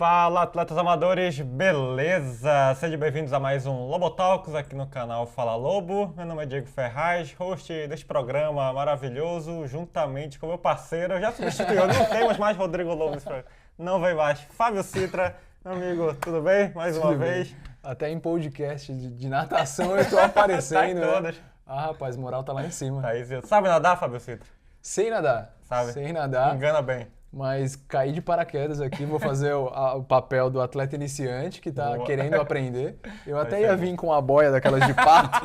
Fala, atletas amadores, beleza? Sejam bem-vindos a mais um Lobotalks aqui no canal Fala Lobo. Meu nome é Diego Ferraz, host deste programa maravilhoso, juntamente com meu parceiro. Já substituiu, não temos mais Rodrigo Lobo nesse programa. Não vem mais. Fábio Citra, meu amigo, tudo bem? Mais uma vez. Até em podcast de natação eu tô aparecendo. Tá em todas. Né? Ah, rapaz, moral tá lá em cima. Aí, sabe nadar, Fábio Citra? Sei nadar. Sabe? Sei nadar. Engana bem. Mas caí de paraquedas aqui, vou fazer o papel do atleta iniciante que tá querendo aprender. Eu até ia vir com a boia daquelas de pato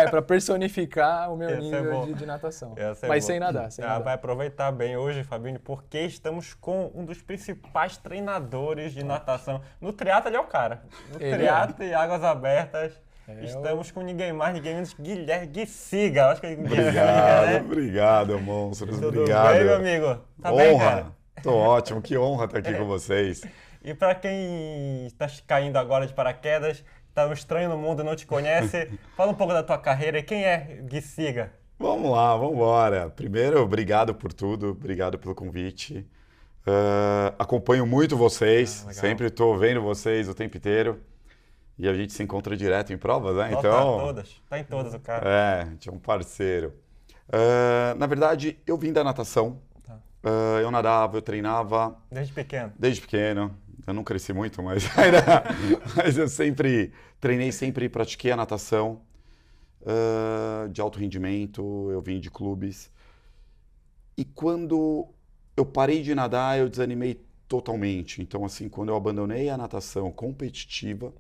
pra personificar o meu nível de natação. Mas sem nadar, sem nadar. Vai aproveitar bem hoje, Fabinho, porque estamos com um dos principais treinadores de natação. No triatlo ele é o cara. No triatlo e águas abertas. Estamos com ninguém mais, ninguém menos que Guilherme Guissiga. Acho que Obrigado, monstros. Tudo obrigado. bem, meu amigo? Tá honra. bem, cara? Tô ótimo, que honra estar aqui com vocês. E para quem está caindo agora de paraquedas, tá um estranho no mundo e não te conhece, fala um pouco da tua carreira e quem é Guissiga? Vamos lá, vamos embora. Primeiro, obrigado por tudo, obrigado pelo convite. Acompanho muito vocês, sempre estou vendo vocês o tempo inteiro. E a gente se encontra direto em provas, né? Então, tá em todas o cara. A gente é um parceiro. Na verdade, eu vim da natação. Tá. Eu nadava, eu treinava. Desde pequeno? Desde pequeno. Eu não cresci muito, mas eu sempre treinei, sempre pratiquei a natação de alto rendimento. Eu vim de clubes. E quando eu parei de nadar, eu desanimei totalmente. Então, assim, quando eu abandonei a natação competitiva,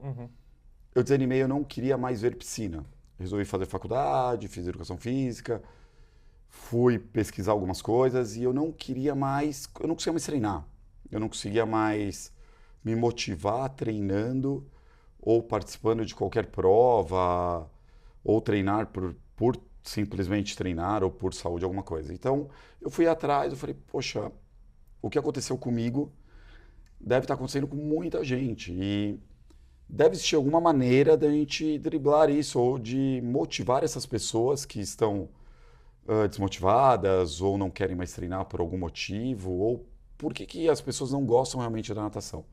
eu desanimei, eu não queria mais ver piscina. Resolvi fazer faculdade, fiz educação física, fui pesquisar algumas coisas e eu não conseguia mais treinar. Eu não conseguia mais me motivar treinando ou participando de qualquer prova ou treinar por simplesmente treinar ou por saúde, alguma coisa. Então, eu fui atrás, eu falei, poxa, o que aconteceu comigo deve estar acontecendo com muita gente e deve existir alguma maneira da gente driblar isso ou de motivar essas pessoas que estão desmotivadas ou não querem mais treinar por algum motivo ou por que as pessoas não gostam realmente da natação.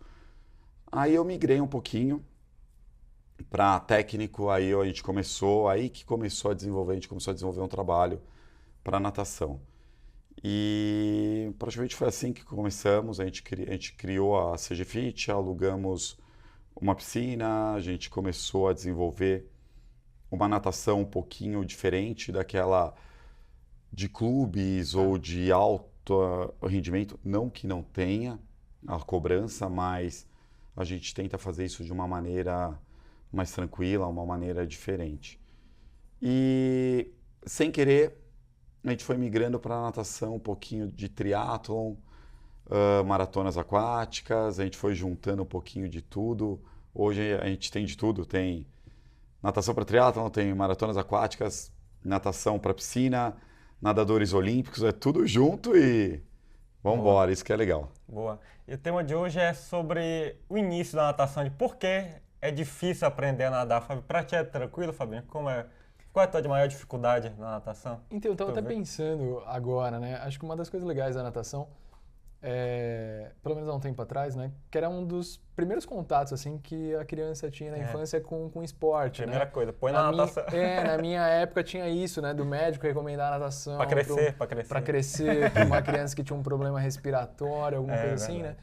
Aí eu migrei um pouquinho para técnico, aí a gente começou a desenvolver um trabalho para natação. E praticamente foi assim que começamos, a gente criou a CG Fit, alugamos uma piscina, a gente começou a desenvolver uma natação um pouquinho diferente daquela de clubes ou de alto rendimento, não que não tenha a cobrança, mas a gente tenta fazer isso de uma maneira mais tranquila, uma maneira diferente. E sem querer, a gente foi migrando para a natação, um pouquinho de triatlon, maratonas aquáticas, a gente foi juntando um pouquinho de tudo. Hoje a gente tem de tudo, tem natação para triatlon, tem maratonas aquáticas, natação para piscina, nadadores olímpicos, é tudo junto e vamos embora, isso que é legal. Boa. E o tema de hoje é sobre o início da natação, de por que é difícil aprender a nadar. Fábio, para ti é tranquilo, Fabinho? Qual é a tua maior dificuldade na natação? Então, eu estava até pensando agora, né? Acho que uma das coisas legais da natação, pelo menos há um tempo atrás, né? Que era um dos primeiros contatos, assim, que a criança tinha na infância com esporte, Primeira né? coisa, põe na natação. Na minha época tinha isso, né? Do médico recomendar a natação. Pra crescer. Pra crescer, pra uma criança que tinha um problema respiratório, alguma coisa assim, né?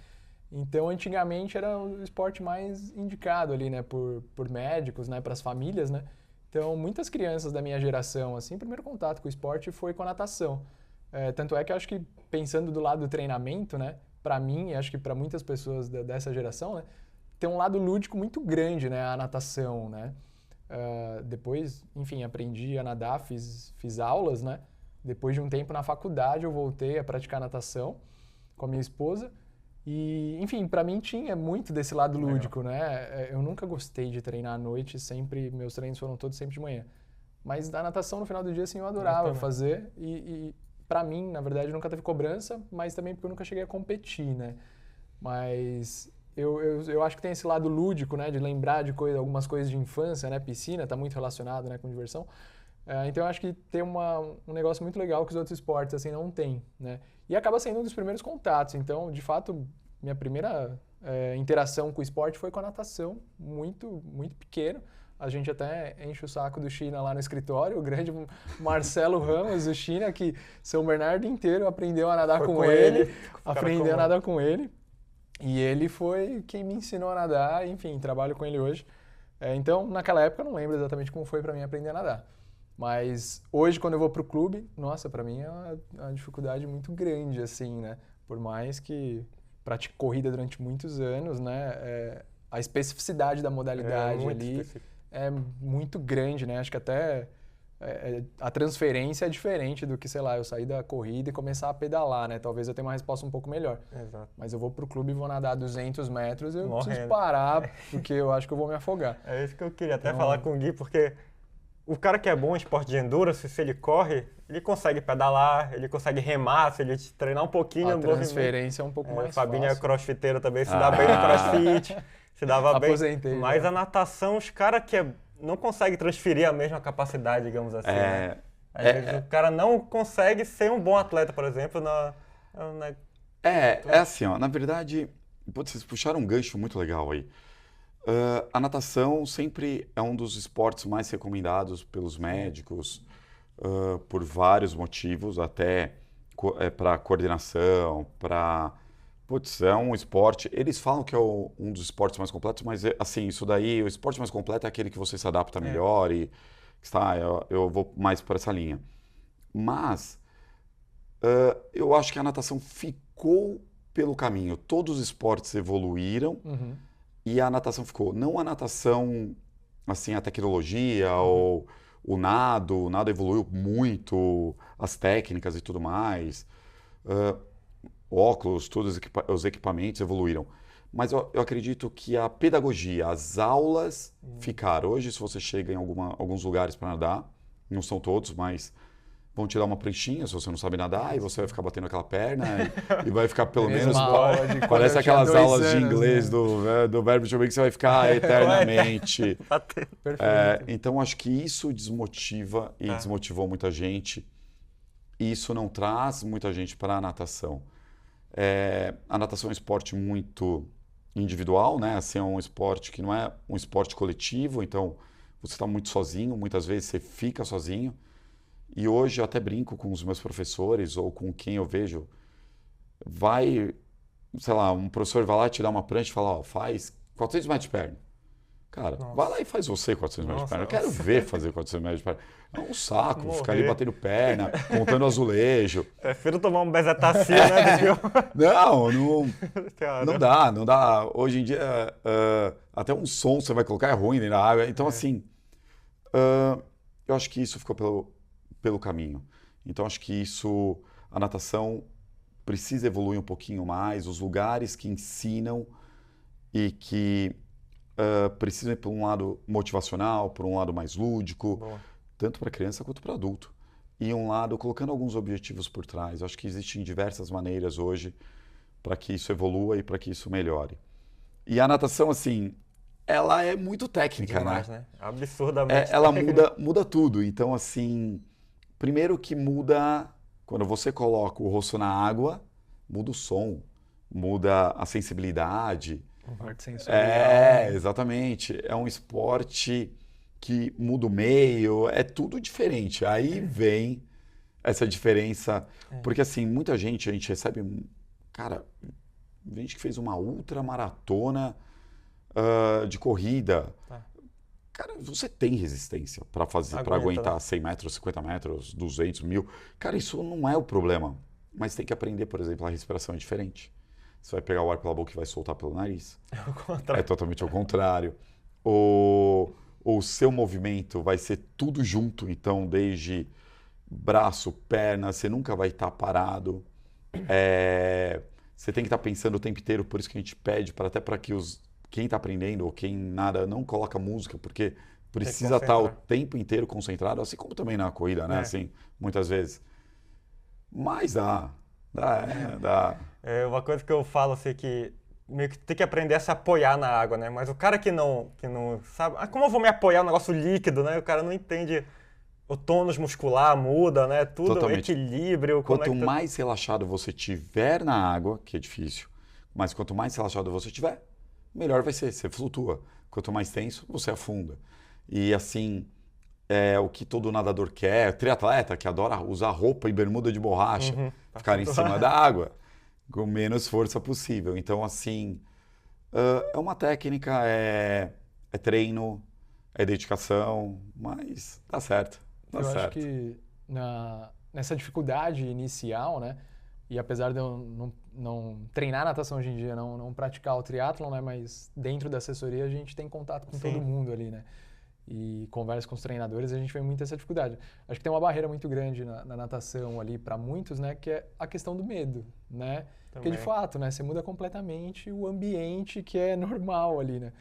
Então, antigamente era o esporte mais indicado ali, né? Por médicos, né? Pras famílias, né? Então, muitas crianças da minha geração, assim, o primeiro contato com o esporte foi com a natação. Tanto é que eu acho que, pensando do lado do treinamento, né, para mim, e acho que para muitas pessoas dessa geração, né, tem um lado lúdico muito grande, né, a natação, né. Depois, enfim, aprendi a nadar, fiz aulas, né. Depois de um tempo na faculdade, eu voltei a praticar natação com a minha esposa. E, enfim, para mim tinha muito desse lado lúdico, né. Eu nunca gostei de treinar à noite, meus treinos foram todos sempre de manhã. Mas da natação, no final do dia, assim, eu adorava fazer e para mim, na verdade, nunca teve cobrança, mas também porque eu nunca cheguei a competir, né? Mas eu acho que tem esse lado lúdico, né? De lembrar de algumas coisas de infância, né? Piscina está muito relacionado, né, com diversão. Então eu acho que tem um negócio muito legal que os outros esportes assim não têm, né? E acaba sendo um dos primeiros contatos. Então, de fato, minha primeira interação com o esporte foi com a natação, muito, muito pequeno. A gente até enche o saco do China lá no escritório, o grande Marcelo Ramos, o China, que São Bernardo inteiro aprendeu a nadar com ele, aprendeu a nadar com ele. E ele foi quem me ensinou a nadar, enfim, trabalho com ele hoje. Então, naquela época, eu não lembro exatamente como foi para mim aprender a nadar. Mas hoje, quando eu vou pro clube, nossa, para mim é uma dificuldade muito grande, assim, né? Por mais que pratique corrida durante muitos anos, né? A especificidade da modalidade ali é muito grande, né? Acho que até a transferência é diferente do que, sei lá, eu sair da corrida e começar a pedalar, né? Talvez eu tenha uma resposta um pouco melhor. Exato. Mas eu vou pro clube e vou nadar 200 metros, eu preciso parar, porque eu acho que eu vou me afogar. É isso que eu queria até falar com o Gui, porque o cara que é bom em esporte de endurance, se ele corre, ele consegue pedalar, ele consegue remar, se ele treinar um pouquinho. A transferência é um pouco mais Fabinho fácil. é crossfiteiro também, se dá bem no crossfit, se dava bem. Aposentei. Mas a natação, os caras que não conseguem transferir a mesma capacidade, digamos assim. Né? Às vezes o cara não consegue ser um bom atleta, por exemplo, É assim, ó, na verdade, vocês puxaram um gancho muito legal aí. A natação sempre é um dos esportes mais recomendados pelos médicos por vários motivos, até para coordenação, para... Putz, é um esporte... Eles falam que é um dos esportes mais completos, mas assim, isso daí, o esporte mais completo é aquele que você se adapta melhor e eu vou mais por essa linha. Mas eu acho que a natação ficou pelo caminho. Todos os esportes evoluíram. E a natação ficou. Não a natação, assim, a tecnologia ou o nado evoluiu muito, as técnicas e tudo mais, óculos, todos os equipamentos evoluíram. Mas eu acredito que a pedagogia, as aulas ficaram. Hoje, se você chega em alguns lugares para nadar, não são todos, mas vão te dar uma pranchinha se você não sabe nadar e você vai ficar batendo aquela perna e vai ficar pelo menos... Parece aquelas aulas de inglês, né? do verbo to be, que você vai ficar eternamente. Então, acho que isso desmotiva e desmotivou muita gente. E isso não traz muita gente para a natação. A natação é um esporte muito individual, né? Assim, é um esporte que não é um esporte coletivo, então você está muito sozinho, muitas vezes você fica sozinho. E hoje eu até brinco com os meus professores ou com quem eu vejo, sei lá, um professor vai lá te dar uma prancha e fala, faz 400 metros de perna. Cara, vai lá e faz você 400 metros de perna. Eu quero ver fazer 400 metros de perna. É um saco ficar ali batendo perna, contando azulejo. Prefiro tomar um bezetacina, né? Não dá. Hoje em dia, até um som você vai colocar é ruim na água. Então, assim, eu acho que isso ficou pelo caminho. Então, acho que a natação precisa evoluir um pouquinho mais, os lugares que ensinam e que precisam ir por um lado motivacional, por um lado mais lúdico, tanto para criança quanto para adulto. E um lado colocando alguns objetivos por trás. Acho que existem diversas maneiras hoje para que isso evolua e para que isso melhore. E a natação, assim, ela é muito técnica, demais, né? Absurdamente ela muda tudo. Então, assim... Primeiro que muda, quando você coloca o rosto na água, muda o som, muda a sensibilidade. Parte sensorial. Exatamente. É um esporte que muda o meio, é tudo diferente. Aí vem essa diferença, porque assim, muita gente, a gente recebe, cara, gente que fez uma ultramaratona de corrida. Cara, você tem resistência para aguentar 100 metros, 50 metros, 200, 1000. Cara, isso não é o problema. Mas tem que aprender, por exemplo, a respiração é diferente. Você vai pegar o ar pela boca e vai soltar pelo nariz. É totalmente ao contrário. O seu movimento vai ser tudo junto. Então, desde braço, perna, você nunca vai estar parado. Você tem que estar pensando o tempo inteiro. Por isso que a gente pede, até para que quem está aprendendo ou quem nada não coloca música, porque precisa estar o tempo inteiro concentrado, assim como também na corrida, né? Assim, muitas vezes. Mas dá. É uma coisa que eu falo assim, que meio que tem que aprender a se apoiar na água, né? Mas o cara que não sabe, como eu vou me apoiar no negócio líquido, né? O cara não entende, o tônus muscular muda, né? Tudo, totalmente. Equilíbrio. Quanto mais relaxado você tiver na água, que é difícil, Mas quanto mais relaxado você estiver, melhor vai ser. Você flutua. Quanto mais tenso, você afunda. E assim, é o que todo nadador quer. Triatleta que adora usar roupa e bermuda de borracha, ficar em cima da água, com menos força possível. Então, assim, é uma técnica, é treino, é dedicação, mas dá certo. Dá certo. Acho que nessa dificuldade inicial, né? E apesar de eu não treinar natação hoje em dia, não praticar o triatlon, né? Mas dentro da assessoria a gente tem contato com todo mundo ali, né? E conversa com os treinadores, a gente vê muito essa dificuldade. Acho que tem uma barreira muito grande na natação ali para muitos, né? Que é a questão do medo, né? Porque de fato, né? Você muda completamente o ambiente que é normal ali, né?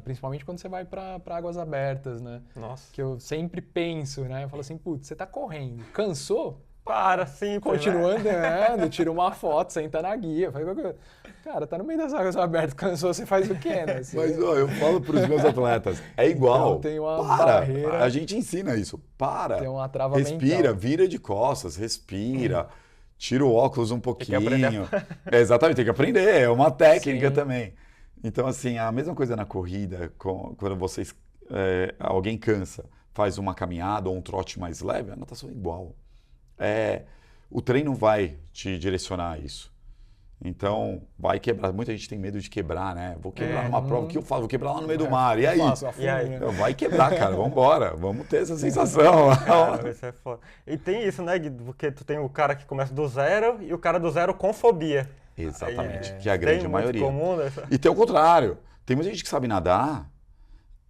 Principalmente quando você vai para águas abertas, né? Nossa. Que eu sempre penso, né? Eu falo assim, putz, você tá correndo, cansou? Para, sim, continua andando, tira uma foto, senta na guia. Cara, tá no meio das águas abertas, cansou, você faz o quê, né? Mas ó, eu falo pros meus atletas, é igual. Então, tem uma barreira. A gente ensina isso. Para. Tem uma trava respira, mental. Vira de costas, respira. Tira o óculos um pouquinho. Tem que aprender. Exatamente, tem que aprender. É uma técnica também. Então, assim, a mesma coisa na corrida, quando vocês, alguém cansa, faz uma caminhada ou um trote mais leve, a natação é igual. O treino vai te direcionar a isso. Então, vai quebrar. Muita gente tem medo de quebrar, né? Vou quebrar numa prova. O que eu faço? Vou quebrar lá no meio do mar. E aí? Vai quebrar, cara. Vamos embora. Vamos ter essa sensação. Cara, isso é foda. E tem isso, né, Gui? Porque tu tem o cara que começa do zero e o cara do zero com fobia. Exatamente. Que é a grande maioria. Comum, né? E tem o contrário. Tem muita gente que sabe nadar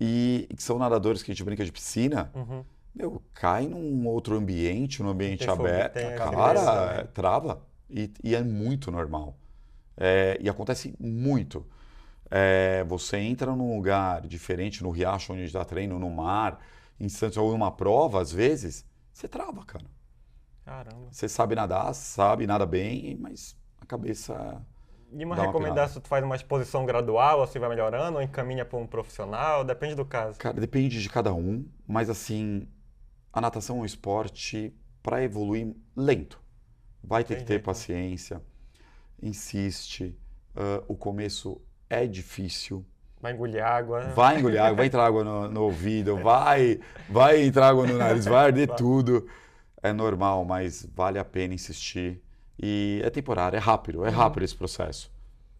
e que são nadadores que a gente brinca de piscina. Meu, cai num outro ambiente, num ambiente aberto, cara, trava. E é muito normal. E acontece muito. Você entra num lugar diferente, no riacho onde a gente dá treino, no mar, em Santos, ou numa prova, às vezes, você trava, cara. Caramba. Você sabe nadar, nada bem, mas a cabeça... E uma recomendação, tu faz uma exposição gradual, assim vai melhorando, ou encaminha para um profissional? Depende do caso. Cara, depende de cada um, mas assim, a natação é um esporte para evoluir lento. Vai ter que ter paciência, insiste, o começo é difícil. Vai engolir água. Vai engolir água, vai entrar água no ouvido, vai entrar água no nariz, vai arder tudo. É normal, mas vale a pena insistir. E é temporário, é rápido esse processo.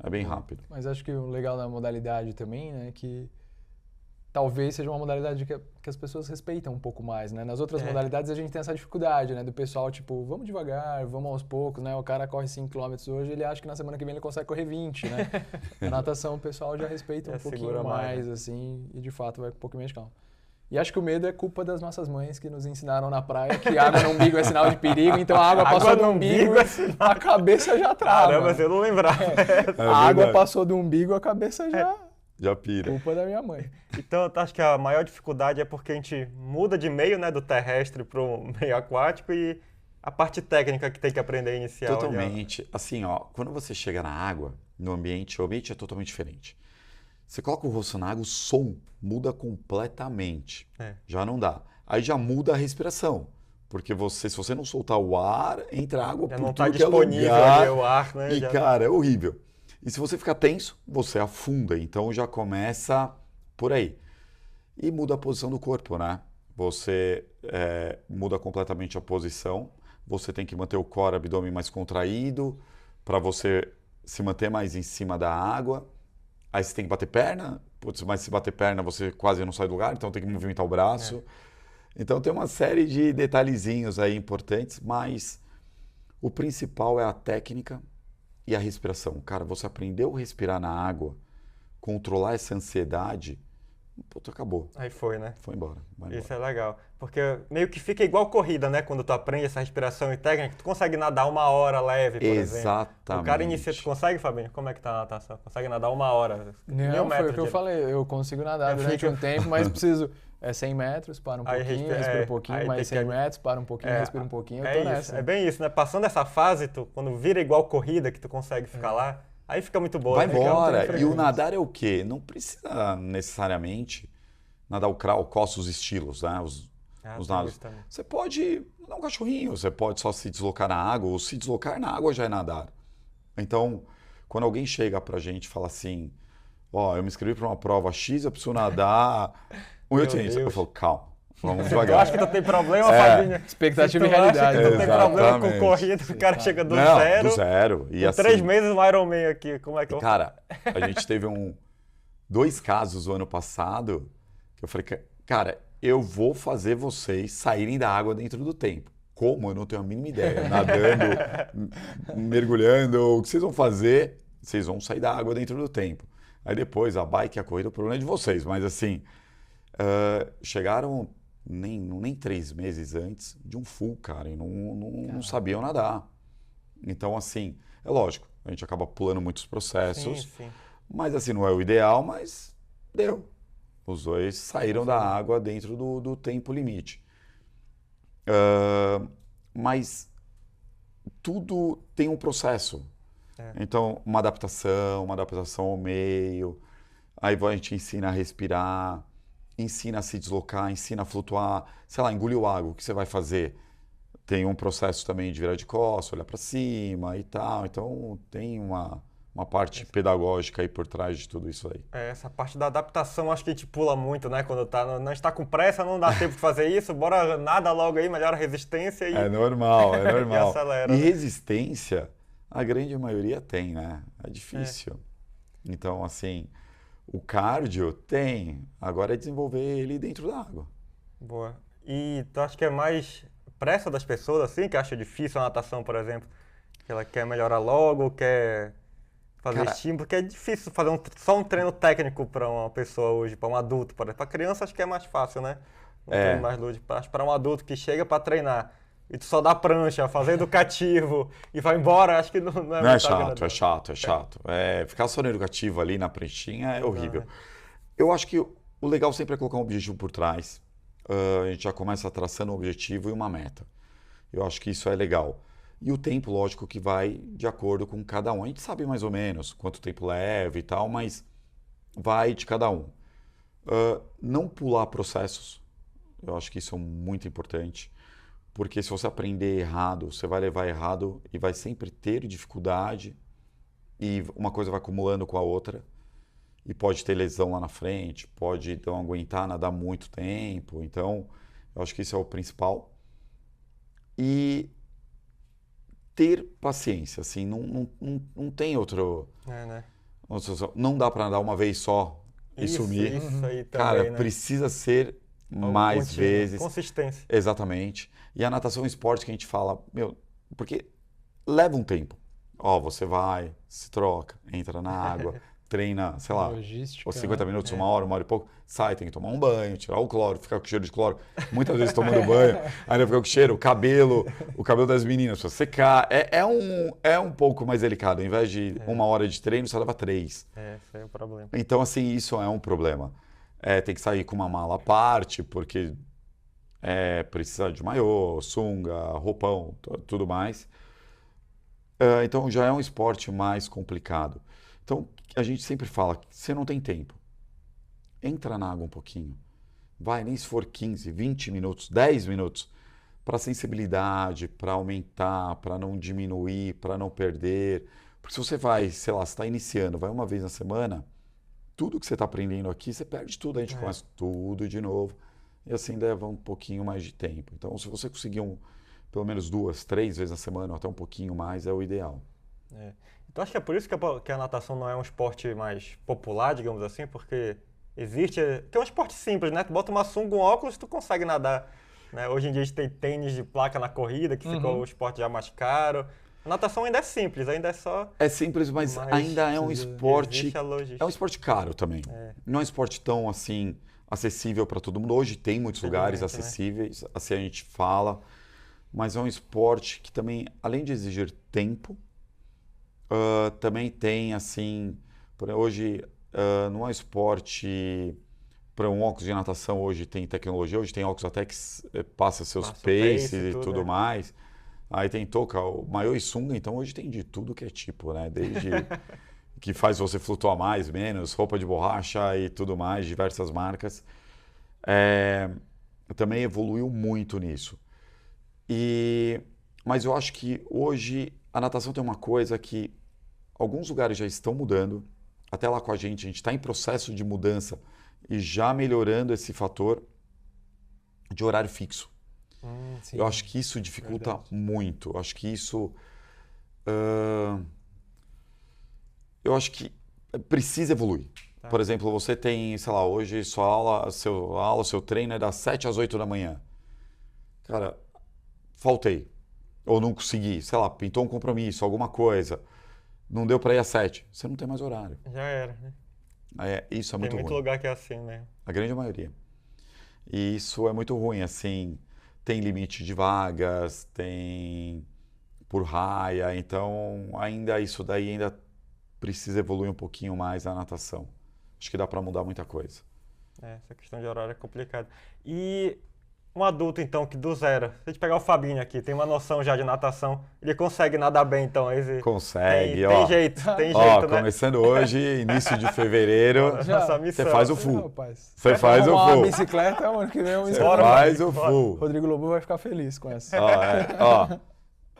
É bem rápido. Mas acho que o legal da modalidade também, né, que talvez seja uma modalidade que as pessoas respeitam um pouco mais, né? Nas outras modalidades a gente tem essa dificuldade, né? Do pessoal, tipo, vamos devagar, vamos aos poucos, né? O cara corre 5 km hoje, ele acha que na semana que vem ele consegue correr 20, né? Na natação o pessoal já respeita um pouquinho mais, assim, e de fato vai com um pouquinho mais de calma. E acho que o medo é culpa das nossas mães que nos ensinaram na praia que água no umbigo é sinal de perigo, então a água passou do umbigo, a cabeça já trava. Caramba, você não lembrava. A água passou do umbigo, a cabeça já pira. Culpa da minha mãe. Então, eu acho que a maior dificuldade é porque a gente muda de meio, né, do terrestre para o meio aquático e a parte técnica que tem que aprender inicial. Totalmente. Assim, ó, quando você chega na água, o ambiente é totalmente diferente. Você coloca o rosto na água, o som muda completamente. Já não dá. Aí já muda a respiração. Porque se você não soltar o ar, entra água por tudo que é lugar. Já não está disponível ali o ar, né? E, cara, é horrível. E se você ficar tenso, você afunda. Então já começa por aí. E muda a posição do corpo, né? Você muda completamente a posição. Você tem que manter o core, abdômen mais contraído para você se manter mais em cima da água. Aí você tem que bater perna. Putz, mas se bater perna você quase não sai do lugar, então tem que movimentar o braço. Então tem uma série de detalhezinhos aí importantes, mas o principal é a técnica e a respiração. Cara, você aprendeu a respirar na água, controlar essa ansiedade, puta, acabou. Aí foi, né? Foi embora. Isso é legal. Porque meio que fica igual corrida, né? Quando tu aprende essa respiração e técnica, tu consegue nadar 1 hora leve, por exemplo. Exatamente. O cara inicia, tu consegue, Fabinho? Como é que tá a natação? Consegue nadar 1 hora? Não, foi o que eu falei. Eu consigo nadar durante um tempo, mas preciso... 100 metros, para um pouquinho, respira um pouquinho, mais 100 metros, para um pouquinho, respira um pouquinho, eu tô nessa. É bem isso, né? Passando essa fase, quando vira igual corrida, que tu consegue ficar lá, aí fica muito boa. Vai embora. E o nadar é o quê? Não precisa necessariamente nadar o crawl, costa, os estilos, né? Os nados. Você pode nadar um cachorrinho, você pode só se deslocar na água, ou se deslocar na água já é nadar. Então, Quando alguém chega pra gente e fala assim, ó, eu me inscrevi para uma prova X, eu preciso nadar 1,800. Eu falo, calma, vamos Eu devagar. acho que tu tem problema, Fabinho. Expectativa Se e tu acha realidade. que tu tem problema com Exatamente. corrida, o cara chega do Não, zero. do zero. E Com assim, 3 meses no Ironman aqui, como é que eu... cara, a gente teve 2 casos no ano passado que eu falei, cara, eu vou fazer vocês saírem da água dentro do tempo. Como? Eu não tenho a mínima ideia. Nadando, mergulhando, o que vocês vão fazer? Vocês vão sair da água dentro do tempo. Aí depois, a bike e a corrida, o problema é de vocês. Mas assim, chegaram nem 3 meses antes de um full, cara, e não sabiam nadar. Então, assim, é lógico, a gente acaba pulando muitos processos. Sim. Mas assim, não é o ideal, mas deu. Os 2 saíram da água dentro do tempo limite. Mas tudo tem um processo. Então, uma adaptação ao meio. Aí a gente ensina a respirar, ensina a se deslocar, ensina a flutuar. Sei lá, engoliu água, o que você vai fazer? Tem um processo também de virar de costas, olhar para cima e tal. Então, tem uma parte pedagógica aí por trás de tudo isso aí. Essa parte da adaptação acho que a gente pula muito, né? Quando não está com pressa, não dá tempo de fazer isso, bora nada logo aí, melhora a resistência e... É normal. E acelera. E resistência, a grande maioria tem, né? É difícil. Então, assim, o cardio tem, agora é desenvolver ele dentro da água. Boa. E tu acha que é mais pressa das pessoas, assim, que acha difícil a natação, por exemplo? Que ela quer melhorar logo, quer fazer estímulo, porque é difícil fazer só um treino técnico para uma pessoa hoje, para um adulto. Para criança acho que é mais fácil, né? Um treino mais lúdico. Para um adulto que chega para treinar e tu só dá prancha, fazer educativo e vai embora, acho que não é Não, muito é chato. Ficar só no educativo ali na pranchinha é horrível. Eu acho que o legal sempre é colocar um objetivo por trás. A gente já começa traçando um objetivo e uma meta. Eu acho que isso é legal. E o tempo, lógico, que vai de acordo com cada um. A gente sabe mais ou menos quanto tempo leva e tal, mas vai de cada um. Não pular processos. Eu acho que isso é muito importante. Porque se você aprender errado, você vai levar errado e vai sempre ter dificuldade. E uma coisa vai acumulando com a outra. E pode ter lesão lá na frente, pode não aguentar nadar muito tempo. Então, eu acho que isso é o principal. E ter paciência, assim, não tem outro... né? Não dá para nadar uma vez só e sumir. Isso aí também, cara, né? precisa ser mais vezes. Consistência. Exatamente. E a natação é um esporte que a gente fala, porque leva um tempo. Você vai, se troca, entra na água, treina, sei lá, Logística, 50 minutos, 1 hora e pouco, sai, tem que tomar um banho, tirar o cloro, ficar com cheiro de cloro, muitas vezes tomando banho, ainda fica com cheiro, o cabelo das meninas, para secar, é um pouco mais delicado, ao invés de 1 hora de treino, você leva 3. Esse é o problema. Então, assim, isso é um problema. Tem que sair com uma mala à parte, porque precisa de maiô, sunga, roupão, tudo mais. Então, já é um esporte mais complicado. Então, a gente sempre fala, você não tem tempo, entra na água um pouquinho. Vai, nem se for 15, 20 minutos, 10 minutos, para sensibilidade, para aumentar, para não diminuir, para não perder. Porque se você vai, sei lá, você está iniciando, vai uma vez na semana, tudo que você está aprendendo aqui, você perde tudo, a gente começa tudo de novo. E assim leva um pouquinho mais de tempo. Então, se você conseguir pelo menos 2, 3 vezes na semana, ou até um pouquinho mais, é o ideal. Então acho que é por isso que a natação não é um esporte mais popular, digamos assim, porque que é um esporte simples, né? Tu bota uma sunga, um óculos, tu consegue nadar. Né? Hoje em dia a gente tem tênis de placa na corrida, que ficou o esporte já mais caro. A natação ainda é simples, ainda é só... É simples, mas ainda é um esporte... É um esporte caro também. Não é um esporte tão, assim, acessível para todo mundo. Hoje tem muitos lugares acessíveis, assim a gente fala. Mas é um esporte que também, além de exigir tempo, também tem, assim... Hoje não é um esporte... Para um óculos de natação hoje tem tecnologia, hoje tem óculos até que passa seus paces e tudo mais. Aí tem touca, o maiô e sunga, então hoje tem de tudo que é tipo, né? Desde que faz você flutuar mais, menos, roupa de borracha e tudo mais, diversas marcas. Também evoluiu muito nisso. Mas eu acho que hoje a natação tem uma coisa que alguns lugares já estão mudando, até lá com a gente está em processo de mudança e já melhorando esse fator de horário fixo. Sim, Eu acho que isso dificulta muito. Eu acho que isso... eu acho que precisa evoluir. Tá. Por exemplo, você tem, sei lá, hoje sua aula, seu treino é das 7 às 8 da manhã. Cara, faltei. Ou não consegui, sei lá, pintou um compromisso, alguma coisa. Não deu para ir às 7. Você não tem mais horário. Já era, né? Isso é Tem muito muito ruim. lugar que é assim mesmo. A grande maioria. E isso é muito ruim, assim, tem limite de vagas, tem por raia, então ainda isso daí ainda precisa evoluir um pouquinho mais na natação. Acho que dá para mudar muita coisa. Essa questão de horário é complicada. E um adulto, então, que do zero, se a gente pegar o Fabinho aqui, tem uma noção já de natação, ele consegue nadar bem, então? Consegue, tem jeito, né? Começando hoje, início de fevereiro, Nossa missão. você faz o full. Rapaz. Você faz o Uma full. bicicleta, ano que vem uma Você bicicleta. faz o full. Rodrigo Lobo vai ficar feliz com essa.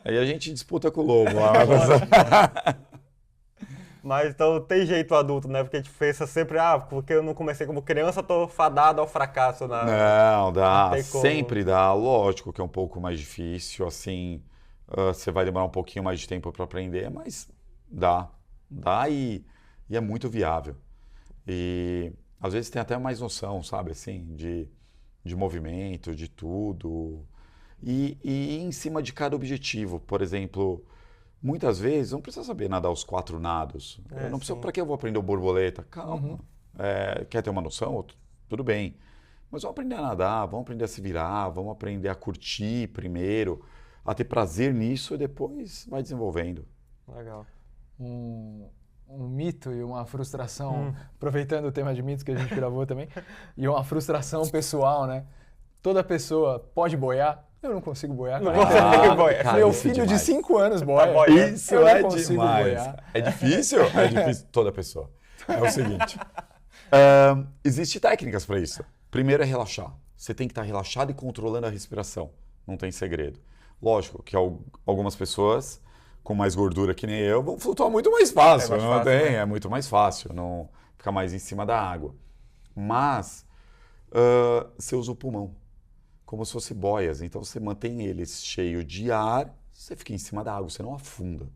Aí a gente disputa com o Lobo. A natação. Mas então tem jeito adulto, né? Porque a gente pensa sempre, porque eu não comecei como criança, tô fadado ao fracasso. Não, dá. Não tem como. Sempre dá. Lógico que é um pouco mais difícil, assim, você vai demorar um pouquinho mais de tempo para aprender, mas dá. Dá e é muito viável. E às vezes tem até mais noção, sabe, assim, de movimento, de tudo. E em cima de cada objetivo. Por exemplo, muitas vezes não precisa saber nadar os 4 nados. Para que eu vou aprender o borboleta? Calma. Quer ter uma noção? Tudo bem. Mas vamos aprender a nadar, vamos aprender a se virar, vamos aprender a curtir primeiro, a ter prazer nisso e depois vai desenvolvendo. Legal. Um mito e uma frustração, aproveitando o tema de mitos que a gente gravou também, e uma frustração pessoal, né? Toda pessoa pode boiar. Eu não consigo boiar. Não consigo boiar. Meu isso é filho de demais. 5 anos boia. Isso eu é não consigo demais. boiar. É difícil? É difícil. Toda pessoa. É o seguinte. Existem técnicas para isso. Primeiro é relaxar. Você tem que estar relaxado e controlando a respiração. Não tem segredo. Lógico que algumas pessoas com mais gordura que nem eu vão flutuar muito mais fácil. É muito mais fácil. Não ficar mais em cima da água. Mas você usa o pulmão como se fosse boias. Então você mantém eles cheio de ar, você fica em cima da água, você não afunda.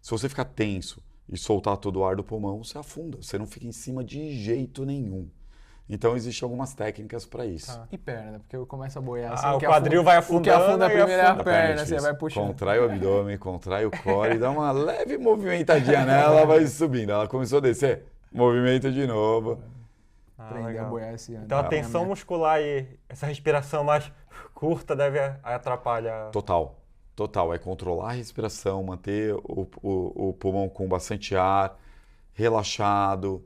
Se você ficar tenso e soltar todo o ar do pulmão, você afunda. Você não fica em cima de jeito nenhum. Então existem algumas técnicas para isso. E perna, né? Porque eu começo a boiar assim. O quadril vai afundando. O que afunda primeiro é a perna, é você vai puxando. Contrai o abdômen, contrai o core, dá uma leve movimentadinha nela, vai subindo. Ela começou a descer, movimenta de novo. Aprender a boiar esse ano. Então a tensão muscular e essa respiração mais curta deve atrapalhar. Total. É controlar a respiração, manter o pulmão com bastante ar, relaxado,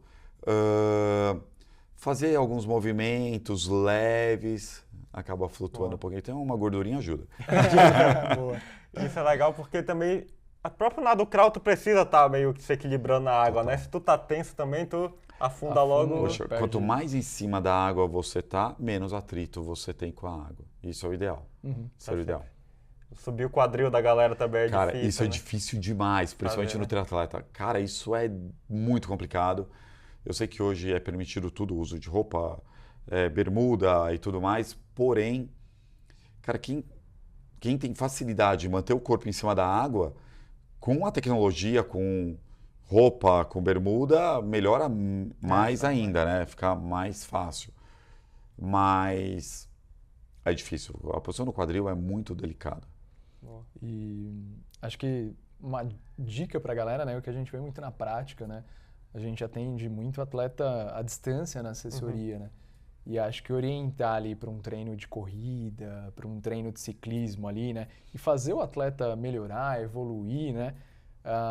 fazer alguns movimentos leves, acaba flutuando um pouquinho. Então uma gordurinha ajuda. Boa. Isso é legal porque também a própria nado crawl tu precisa estar meio que se equilibrando na água, né? Se tu tá tenso também, tu afunda logo. Poxa, quanto mais em cima da água você tá, menos atrito você tem com a água. Isso é o ideal. Isso é o ideal. Subir o quadril da galera também é difícil. Cara, isso é né? difícil demais, principalmente no triatleta. Cara, isso é muito complicado. Eu sei que hoje é permitido tudo, o uso de roupa, bermuda e tudo mais, porém, cara, quem tem facilidade de manter o corpo em cima da água, com a tecnologia, com roupa, com bermuda, melhora mais ainda, né? Fica mais fácil. Mas é difícil. A posição no quadril é muito delicada. E acho que uma dica pra galera, né? O que a gente vê muito na prática, né? A gente atende muito atleta à distância na assessoria, né? E acho que orientar ali para um treino de corrida, para um treino de ciclismo ali, né? E fazer o atleta melhorar, evoluir, né?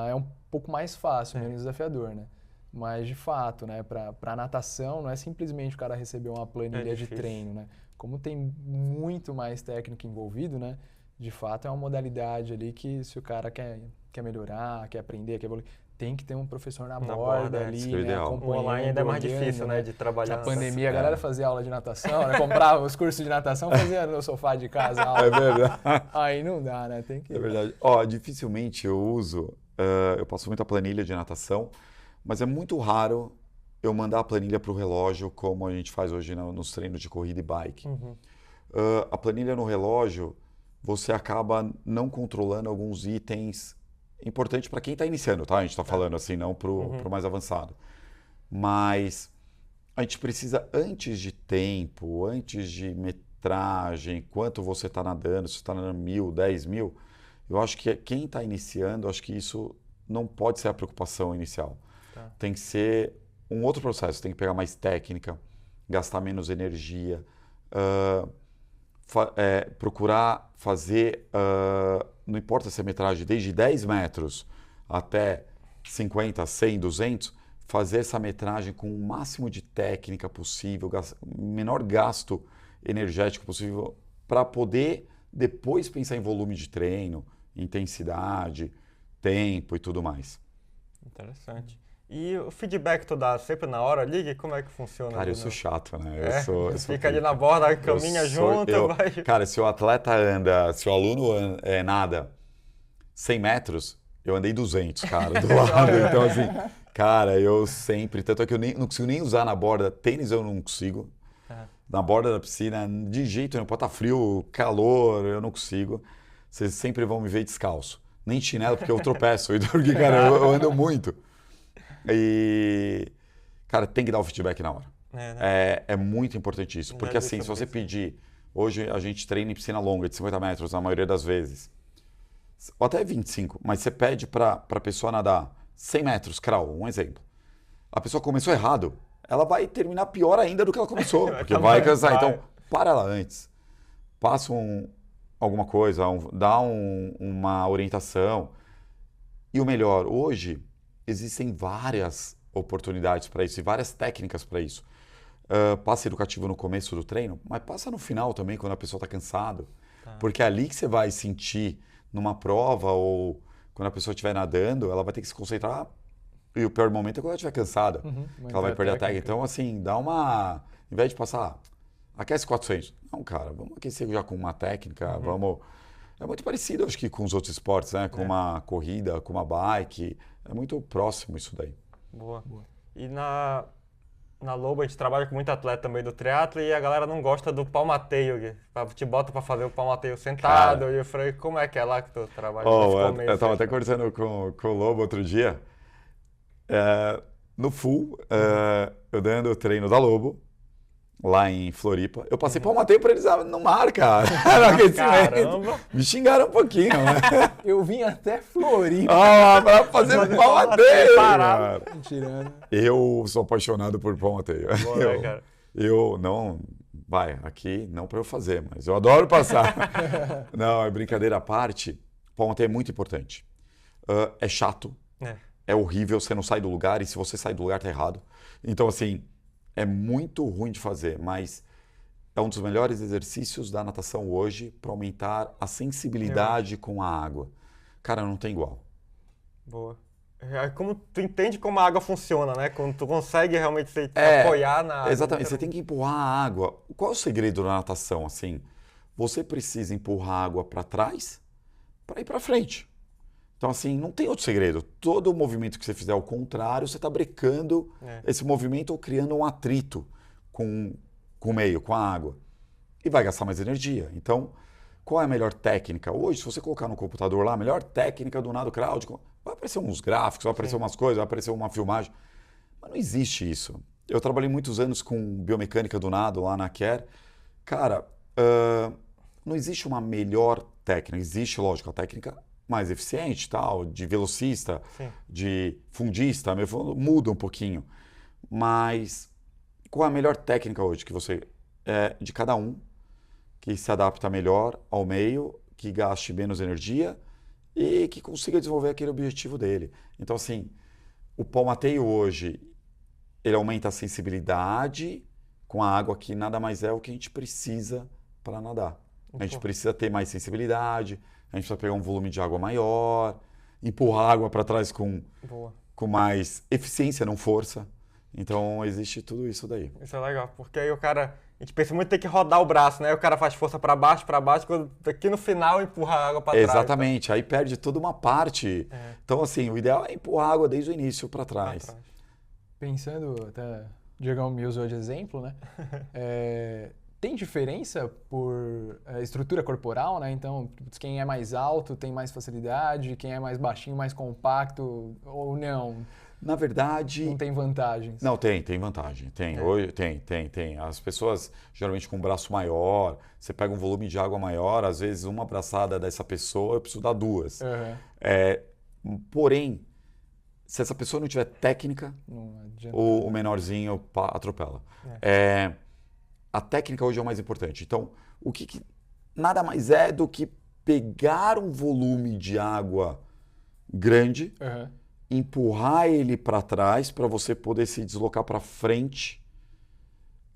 É um pouco mais fácil, menos desafiador, né? Mas, de fato, né? Para natação, não é simplesmente o cara receber uma planilha de treino, né? Como tem muito mais técnica envolvido, né? De fato, é uma modalidade ali que se o cara quer melhorar, quer aprender, quer evoluir, tem que ter um professor na borda ali, né, acompanhando. O online ainda é mais difícil, né, de trabalhar. Na pandemia, a galera fazia aula de natação, né, comprava os cursos de natação, fazia no sofá de casa aula. É verdade. Aí não dá, né? Tem que... É verdade. Dificilmente eu uso eu passo muita planilha de natação, mas é muito raro eu mandar a planilha para o relógio, como a gente faz hoje nos treinos de corrida e bike. A planilha no relógio, você acaba não controlando alguns itens importantes para quem está iniciando, tá? A gente está falando assim, não para o mais avançado. Mas a gente precisa, antes de tempo, antes de metragem, quanto você está nadando, se você está nadando 1.000, 10.000, eu acho que quem está iniciando, acho que isso não pode ser a preocupação inicial. Tem que ser um outro processo, tem que pegar mais técnica, gastar menos energia, procurar fazer, não importa se é metragem, desde 10 metros até 50, 100, 200, fazer essa metragem com o máximo de técnica possível, menor gasto energético possível, para poder depois pensar em volume de treino, intensidade, tempo e tudo mais. Interessante. E o feedback tu dá sempre na hora ali? Como é que funciona? Cara, eu sou chato, né? Eu fica ali na borda, caminha junto, vai... Cara, se o atleta anda, se o aluno nada 100 metros, eu andei 200, cara, do lado. Então, assim, cara, eu sempre... Tanto é que eu não consigo nem usar na borda. Tênis eu não consigo. Na borda da piscina, de jeito nenhum. Pode estar frio, calor, eu não consigo. Vocês sempre vão me ver descalço. Nem chinelo, porque eu tropeço. Porque, cara, eu ando muito. E, cara, tem que dar o feedback na hora. É muito importante isso. Porque assim, se você pedir... Hoje a gente treina em piscina longa, de 50 metros, na maioria das vezes. Ou até 25. Mas você pede para a pessoa nadar 100 metros, crawl, um exemplo. A pessoa começou errado, ela vai terminar pior ainda do que ela começou. Porque vai cansar. Então, para ela antes. Passa alguma coisa, dá uma orientação. E o melhor, hoje... Existem várias oportunidades para isso e várias técnicas para isso. Passa educativo no começo do treino, mas passa no final também, quando a pessoa está cansada. Porque é ali que você vai sentir numa prova ou quando a pessoa estiver nadando, ela vai ter que se concentrar. E o pior momento é quando ela estiver cansada, que ela vai perder a técnica. Então, assim, dá uma... Em vez de passar, aquece 400. Não, cara, vamos aquecer já com uma técnica, vamos... É muito parecido, acho que, com os outros esportes, né? Com uma corrida, com uma bike. É muito próximo isso daí. Boa. E na Lobo a gente trabalha com muito atleta também do triatlo e a galera não gosta do palmateio. Te bota para fazer o palmateio sentado. Cara, e eu falei, como é que é lá que tu trabalha? Eu estava até conversando com o Lobo outro dia. No full, eu dando o treino da Lobo. Lá em Floripa. Eu passei palmateio para eles no mar, cara. No aquecimento. Caramba! Me xingaram um pouquinho, né? Eu vim até Floripa. Para fazer palmateio, cara. Tirando. Eu sou apaixonado por palmateio. Cara. Eu não... Vai, aqui não para eu fazer, mas eu adoro passar. Não, é brincadeira à parte. Palmateio é muito importante. É chato. É horrível, você não sai do lugar e se você sai do lugar tá errado. Então, assim... É muito ruim de fazer, mas é um dos melhores exercícios da natação hoje para aumentar a sensibilidade com a água. Cara, não tem igual. Boa. Como tu entende como a água funciona, né? Quando tu consegue realmente apoiar na água. Exatamente, você tem que empurrar a água. Qual é o segredo da natação? Assim, você precisa empurrar a água para trás para ir para frente. Então, assim, não tem outro segredo. Todo movimento que você fizer ao contrário, você está brecando esse movimento ou criando um atrito com o meio, com a água. E vai gastar mais energia. Então, qual é a melhor técnica? Hoje, se você colocar no computador lá, a melhor técnica do nado crowd, vai aparecer uns gráficos, vai aparecer umas coisas, vai aparecer uma filmagem. Mas não existe isso. Eu trabalhei muitos anos com biomecânica do nado lá na Care. Cara, não existe uma melhor técnica. Existe, lógico, a técnica mais eficiente, tal, de velocista, de fundista, muda um pouquinho. Mas qual é a melhor técnica hoje que você de cada um, que se adapta melhor ao meio, que gaste menos energia e que consiga desenvolver aquele objetivo dele. Então, assim, o palmateio hoje, ele aumenta a sensibilidade com a água, que nada mais é o que a gente precisa para nadar. A gente precisa ter mais sensibilidade, a gente precisa pegar um volume de água maior, empurrar a água para trás com mais eficiência, não força. Então, existe tudo isso daí. Isso é legal, porque aí o cara A gente pensa muito em ter que rodar o braço, né? O cara faz força para baixo, quando aqui no final empurra a água para trás. Exatamente, aí perde toda uma parte. Então, assim, o ideal é empurrar a água desde o início para trás. Pensando, até Diegão me usou de exemplo, né? Tem diferença por estrutura corporal, né? Então, quem é mais alto tem mais facilidade, quem é mais baixinho, mais compacto, ou não? Na verdade... Não tem vantagens? Não, tem vantagem. Hoje, tem. As pessoas, geralmente com um braço maior, você pega um volume de água maior, às vezes uma abraçada dessa pessoa, eu preciso dar duas. Porém, se essa pessoa não tiver técnica, o menorzinho atropela. A técnica hoje é o mais importante. Então, nada mais é do que pegar um volume de água grande, empurrar ele para trás para você poder se deslocar para frente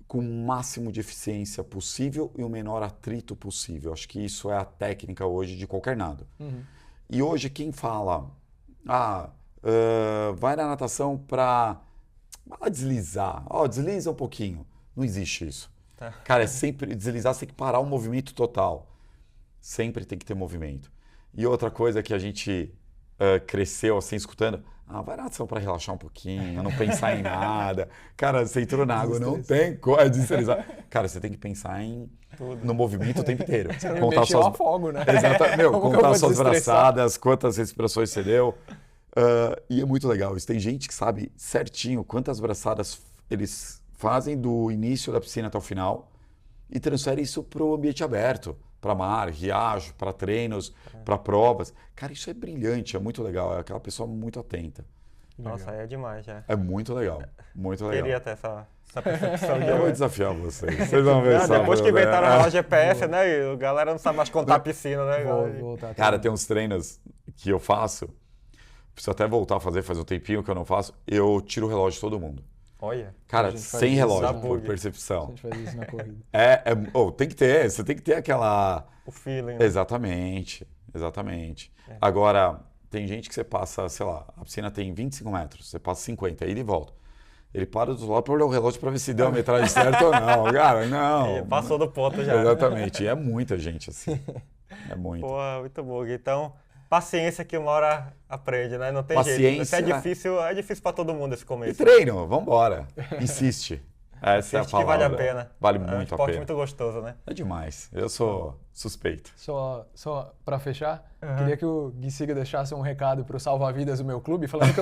com o máximo de eficiência possível e o menor atrito possível. Acho que isso é a técnica hoje de qualquer nado. E hoje quem fala, vai na natação para deslizar, desliza um pouquinho. Não existe isso. Cara, é sempre deslizar, você tem que parar o movimento total. Sempre tem que ter movimento. E outra coisa que a gente cresceu assim, escutando, vai na natação para relaxar um pouquinho, não pensar em nada. Cara, você entrou na água, não tem coisa de deslizar. Cara, você tem que pensar no movimento o tempo inteiro. Contar suas afogo, né? Exatamente. Contar suas braçadas, quantas respirações você deu. E é muito legal. Tem gente que sabe certinho quantas braçadas eles fazem do início da piscina até o final e transfere isso para o ambiente aberto, para mar, riacho, para treinos, para provas. Cara, isso é brilhante, é muito legal. É aquela pessoa muito atenta. Nossa, é demais já. É muito legal, muito legal. Queria ter essa percepção de... Eu vou desafiar vocês. Vocês vão ver só. Depois que inventaram o relógio GPS, né? E a galera não sabe mais contar a piscina, né? Cara, tem uns treinos que eu faço, preciso até voltar a fazer, faz um tempinho que eu não faço, eu tiro o relógio de todo mundo. Olha. Cara, sem relógio, por percepção. A gente faz isso na corrida. Tem que ter, você tem que ter aquela... O feeling. Né? Exatamente. Agora, tem gente que você passa, sei lá, a piscina tem 25 metros, você passa 50, ida e volta. Ele para do outro lado para olhar o relógio para ver se deu a metragem certa ou não. Cara, não. Passou do ponto já. Exatamente. E é muita gente assim. É muito. Pô, muito bom, Gui. Então, paciência que uma hora aprende, né? Não tem paciência, jeito. É difícil para todo mundo esse começo. E treino, vambora. Insiste. Essa é a palavra. Que vale a pena. Vale muito a pena. É um esporte muito gostoso, né? É demais. Eu sou suspeito. Só para fechar, queria que o Gui Siga deixasse um recado para o salva-vidas do meu clube, falando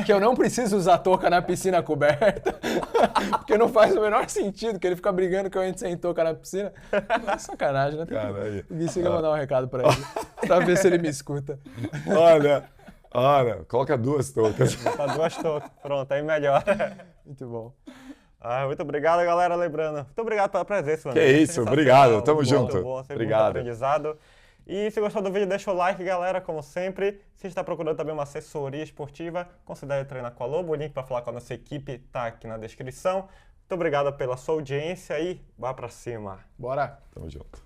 que eu não preciso usar touca na piscina coberta, porque não faz o menor sentido que ele fica brigando que eu entro sem touca na piscina. É sacanagem, né? Caralho. O Gui Siga mandar um recado para ele, para ver se ele me escuta. Olha, coloca 2 toucas. Tá 2 toucas, pronto, aí melhor. Muito bom. Muito obrigado, galera. Lembrando, muito obrigado pela presença. Que isso, obrigado. Tamo junto. Bom, obrigado. Muito aprendizado. E se gostou do vídeo, deixa o like, galera, como sempre. Se está procurando também uma assessoria esportiva, considere treinar com a Lobo. O link para falar com a nossa equipe está aqui na descrição. Muito obrigado pela sua audiência e vá para cima. Bora. Tamo junto.